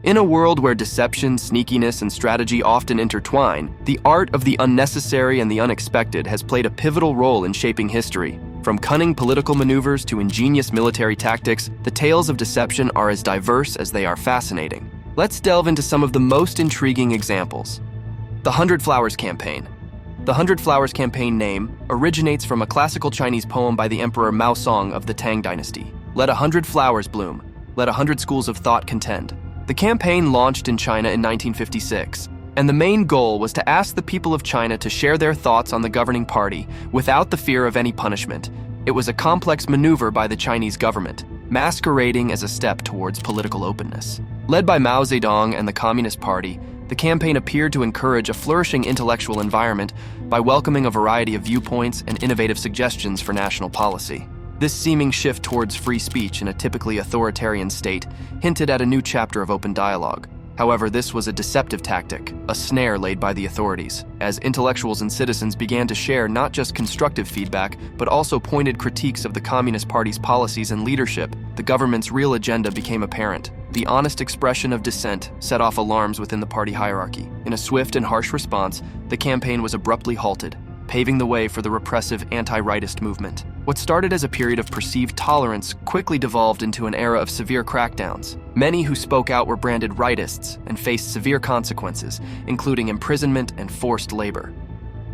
In a world where deception, sneakiness, and strategy often intertwine, the art of the unnecessary and the unexpected has played a pivotal role in shaping history. From cunning political maneuvers to ingenious military tactics, the tales of deception are as diverse as they are fascinating. Let's delve into some of the most intriguing examples. The 100 Flowers Campaign. The 100 Flowers Campaign name originates from a classical Chinese poem by the Emperor Mao Song of the Tang Dynasty. Let 100 flowers bloom, let 100 schools of thought contend. The campaign launched in China in 1956, and the main goal was to ask the people of China to share their thoughts on the governing party without the fear of any punishment. It was a complex maneuver by the Chinese government, masquerading as a step towards political openness. Led by Mao Zedong and the Communist Party, the campaign appeared to encourage a flourishing intellectual environment by welcoming a variety of viewpoints and innovative suggestions for national policy. This seeming shift towards free speech in a typically authoritarian state hinted at a new chapter of open dialogue. However, this was a deceptive tactic, a snare laid by the authorities, as intellectuals and citizens began to share not just constructive feedback, but also pointed critiques of the Communist Party's policies and leadership. The government's real agenda became apparent. The honest expression of dissent set off alarms within the party hierarchy. In a swift and harsh response, the campaign was abruptly halted, paving the way for the repressive anti-rightist movement. What started as a period of perceived tolerance quickly devolved into an era of severe crackdowns. Many who spoke out were branded rightists and faced severe consequences, including imprisonment and forced labor.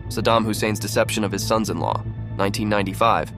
Saddam Hussein's deception of his sons-in-law, 1995.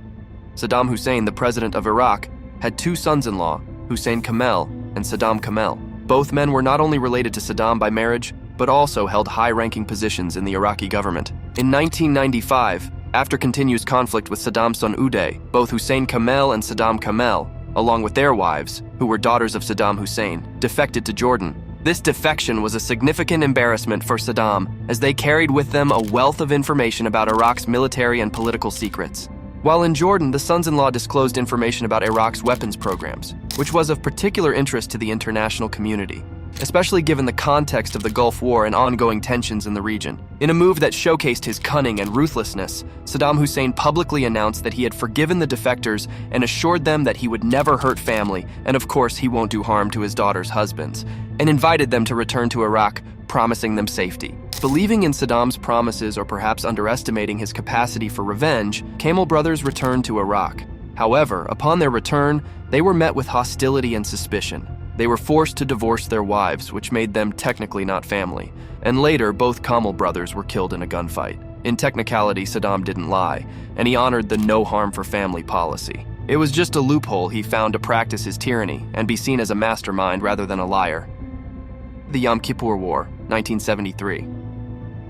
Saddam Hussein, the president of Iraq, had two sons-in-law, Hussein Kamel and Saddam Kamel. Both men were not only related to Saddam by marriage, but also held high-ranking positions in the Iraqi government. In 1995, after continuous conflict with Saddam's son Uday, both Hussein Kamel and Saddam Kamel, along with their wives, who were daughters of Saddam Hussein, defected to Jordan. This defection was a significant embarrassment for Saddam, as they carried with them a wealth of information about Iraq's military and political secrets. While in Jordan, the sons-in-law disclosed information about Iraq's weapons programs, which was of particular interest to the international community, especially given the context of the Gulf War and ongoing tensions in the region. In a move that showcased his cunning and ruthlessness, Saddam Hussein publicly announced that he had forgiven the defectors and assured them that he would never hurt family, and of course he won't do harm to his daughter's husbands, and invited them to return to Iraq, promising them safety. Believing in Saddam's promises or perhaps underestimating his capacity for revenge, Kamel brothers returned to Iraq. However, upon their return, they were met with hostility and suspicion. They were forced to divorce their wives, which made them technically not family. And later, both Kamel brothers were killed in a gunfight. In technicality, Saddam didn't lie, and he honored the no harm for family policy. It was just a loophole he found to practice his tyranny and be seen as a mastermind rather than a liar. The Yom Kippur War, 1973.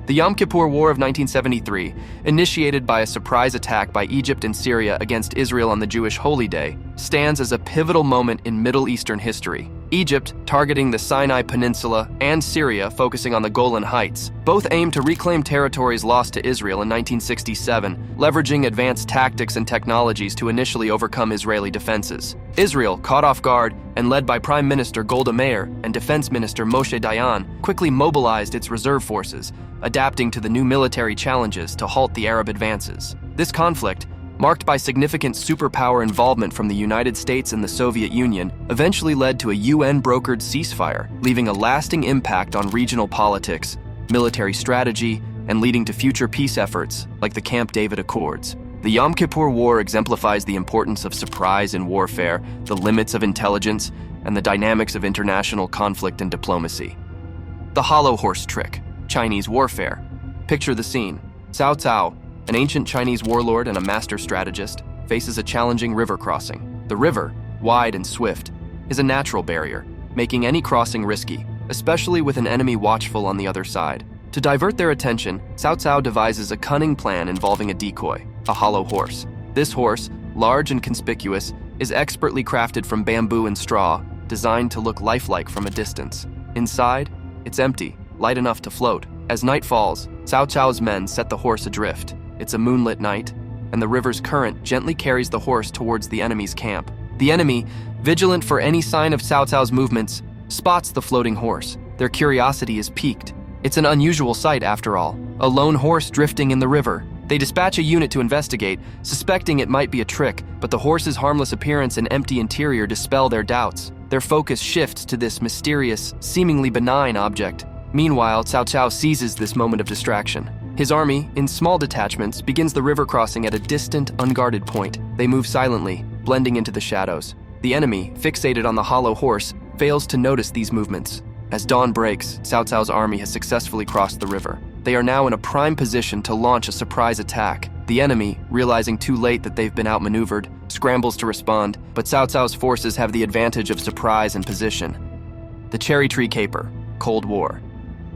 The Yom Kippur War of 1973, initiated by a surprise attack by Egypt and Syria against Israel on the Jewish holy day, stands as a pivotal moment in Middle Eastern history. Egypt, targeting the Sinai Peninsula, and Syria, focusing on the Golan Heights, both aimed to reclaim territories lost to Israel in 1967, leveraging advanced tactics and technologies to initially overcome Israeli defenses. Israel, caught off guard and led by Prime Minister Golda Meir and Defense Minister Moshe Dayan, quickly mobilized its reserve forces, adapting to the new military challenges to halt the Arab advances. This conflict, marked by significant superpower involvement from the United States and the Soviet Union, eventually led to a UN-brokered ceasefire, leaving a lasting impact on regional politics, military strategy, and leading to future peace efforts like the Camp David Accords. The Yom Kippur War exemplifies the importance of surprise in warfare, the limits of intelligence, and the dynamics of international conflict and diplomacy. The hollow horse trick, Chinese warfare. Picture the scene. Cao Cao, an ancient Chinese warlord and a master strategist, faces a challenging river crossing. The river, wide and swift, is a natural barrier, making any crossing risky, especially with an enemy watchful on the other side. To divert their attention, Cao Cao devises a cunning plan involving a decoy, a hollow horse. This horse, large and conspicuous, is expertly crafted from bamboo and straw, designed to look lifelike from a distance. Inside, it's empty, light enough to float. As night falls, Cao Cao's men set the horse adrift. It's a moonlit night, and the river's current gently carries the horse towards the enemy's camp. The enemy, vigilant for any sign of Cao Cao's movements, spots the floating horse. Their curiosity is piqued. It's an unusual sight, after all, a lone horse drifting in the river. They dispatch a unit to investigate, suspecting it might be a trick, but the horse's harmless appearance and empty interior dispel their doubts. Their focus shifts to this mysterious, seemingly benign object. Meanwhile, Cao Cao seizes this moment of distraction. His army, in small detachments, begins the river crossing at a distant, unguarded point. They move silently, blending into the shadows. The enemy, fixated on the hollow horse, fails to notice these movements. As dawn breaks, Cao Cao's army has successfully crossed the river. They are now in a prime position to launch a surprise attack. The enemy, realizing too late that they've been outmaneuvered, scrambles to respond, but Cao Cao's forces have the advantage of surprise and position. The Cherry Tree Caper, Cold War.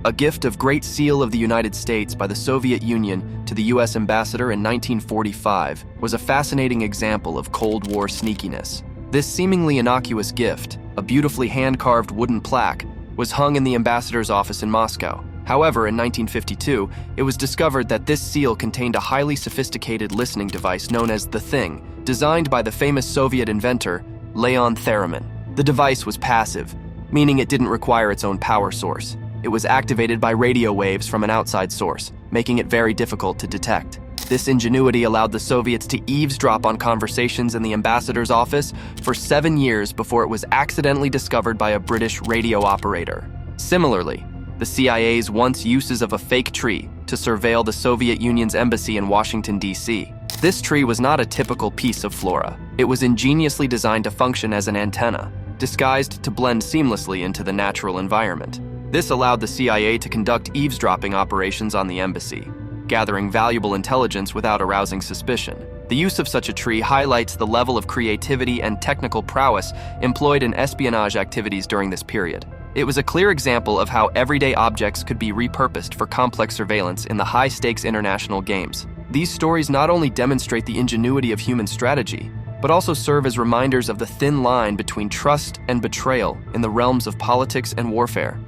A gift of Great Seal of the United States by the Soviet Union to the U.S. ambassador in 1945 was a fascinating example of Cold War sneakiness. This seemingly innocuous gift, a beautifully hand-carved wooden plaque, was hung in the ambassador's office in Moscow. However, in 1952, it was discovered that this seal contained a highly sophisticated listening device known as the Thing, designed by the famous Soviet inventor, Leon Theremin. The device was passive, meaning it didn't require its own power source. It was activated by radio waves from an outside source, making it very difficult to detect. This ingenuity allowed the Soviets to eavesdrop on conversations in the ambassador's office for 7 years before it was accidentally discovered by a British radio operator. Similarly, the CIA's once uses of a fake tree to surveil the Soviet Union's embassy in Washington, D.C. This tree was not a typical piece of flora. It was ingeniously designed to function as an antenna, disguised to blend seamlessly into the natural environment. This allowed the CIA to conduct eavesdropping operations on the embassy, gathering valuable intelligence without arousing suspicion. The use of such a tree highlights the level of creativity and technical prowess employed in espionage activities during this period. It was a clear example of how everyday objects could be repurposed for complex surveillance in the high-stakes international games. These stories not only demonstrate the ingenuity of human strategy, but also serve as reminders of the thin line between trust and betrayal in the realms of politics and warfare.